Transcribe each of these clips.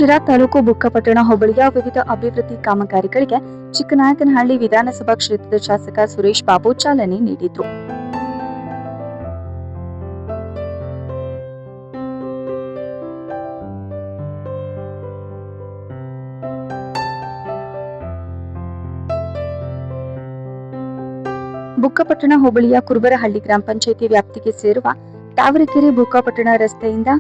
ಶಿರಾ ತಾಲೂಕು ಬುಕ್ಕಪಟ್ಟಣ ಹೋಬಳಿಯ ವಿವಿಧ ಅಭಿವೃದ್ಧಿ ಕಾಮಗಾರಿಗಳಿಗೆ ಚಿಕ್ಕನಾಯಕನಹಳ್ಳಿ ವಿಧಾನಸಭಾ ಕ್ಷೇತ್ರದ ಶಾಸಕ ಸುರೇಶ್ ಬಾಬು ಚಾಲನೆ ನೀಡಿದರು. ಬುಕ್ಕಪಟ್ಟಣ ಹೋಬಳಿಯ ಕುರುಬರಹಳ್ಳಿ ಗ್ರಾಮ ಪಂಚಾಯಿತಿ ವ್ಯಾಪ್ತಿಗೆ ಸೇರುವ ತಾವರೆಕೆರೆ ಬುಕ್ಕಪಟ್ಟಣ ರಸ್ತೆಯಿಂದ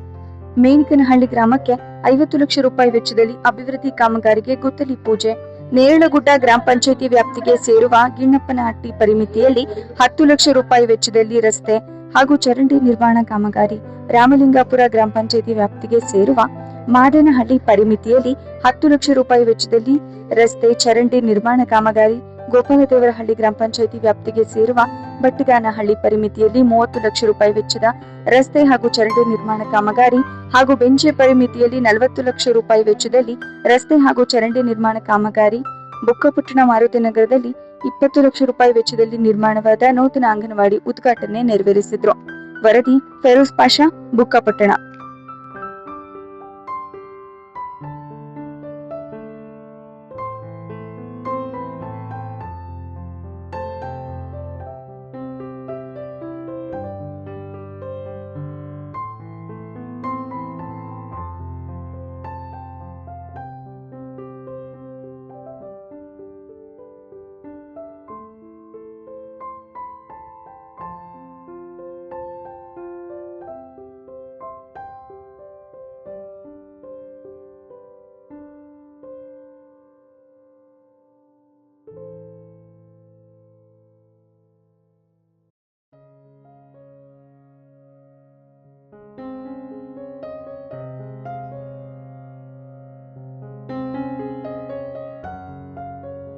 ಮೇನಿಕನಹಳ್ಳಿ ಗ್ರಾಮಕ್ಕೆ 50 ಲಕ್ಷ ರೂಪಾಯಿ ವೆಚ್ಚದಲ್ಲಿ ಅಭಿವೃದ್ಧಿ ಕಾಮಗಾರಿಗೆ ಗುದ್ದಲಿ ಪೂಜೆ. ನೇರಳಗುಡ್ಡ ಗ್ರಾಮ ಪಂಚಾಯಿತಿ ವ್ಯಾಪ್ತಿಗೆ ಸೇರುವ ಗಿಣ್ಣಪ್ಪನಹಟ್ಟಿ ಪರಿಮಿತಿಯಲ್ಲಿ 10 ಲಕ್ಷ ರೂಪಾಯಿ ವೆಚ್ಚದಲ್ಲಿ ರಸ್ತೆ ಹಾಗೂ ಚರಂಡಿ ನಿರ್ಮಾಣ ಕಾಮಗಾರಿ. ರಾಮಲಿಂಗಾಪುರ ಗ್ರಾಮ ಪಂಚಾಯಿತಿ ವ್ಯಾಪ್ತಿಗೆ ಸೇರುವ ಮಾದನಹಳ್ಳಿ ಪರಿಮಿತಿಯಲ್ಲಿ 10 ಲಕ್ಷ ರೂಪಾಯಿ ವೆಚ್ಚದಲ್ಲಿ ರಸ್ತೆ ಚರಂಡಿ ನಿರ್ಮಾಣ ಕಾಮಗಾರಿ. ಗೋಪಾಲದೇವರಹಳ್ಳಿ ಗ್ರಾಮ ಪಂಚಾಯಿತಿ ವ್ಯಾಪ್ತಿಗೆ ಸೇರುವ ಬಟ್ಟಗಾನಹಳ್ಳಿ ಪರಿಮಿತಿಯಲ್ಲಿ 30 ಲಕ್ಷ ರೂಪಾಯಿ ವೆಚ್ಚದ ರಸ್ತೆ ಹಾಗೂ ಚರಂಡಿ ನಿರ್ಮಾಣ ಕಾಮಗಾರಿ ಹಾಗೂ ಬೆಂಚೆ ಪರಿಮಿತಿಯಲ್ಲಿ 40 ಲಕ್ಷ ರೂಪಾಯಿ ವೆಚ್ಚದಲ್ಲಿ ರಸ್ತೆ ಹಾಗೂ ಚರಂಡಿ ನಿರ್ಮಾಣ ಕಾಮಗಾರಿ. ಬುಕ್ಕಪಟ್ಟಣ ಮಾರುತಿ ನಗರದಲ್ಲಿ 20 ಲಕ್ಷ ರೂಪಾಯಿ ವೆಚ್ಚದಲ್ಲಿ ನಿರ್ಮಾಣವಾದ ನೂತನ ಅಂಗನವಾಡಿ ಉದ್ಘಾಟನೆ ನೆರವೇರಿಸಿದ್ರು. ವರದಿ ಫೆರೋಜ್ ಪಾಷಾ, ಬುಕ್ಕಪಟ್ಟಣ.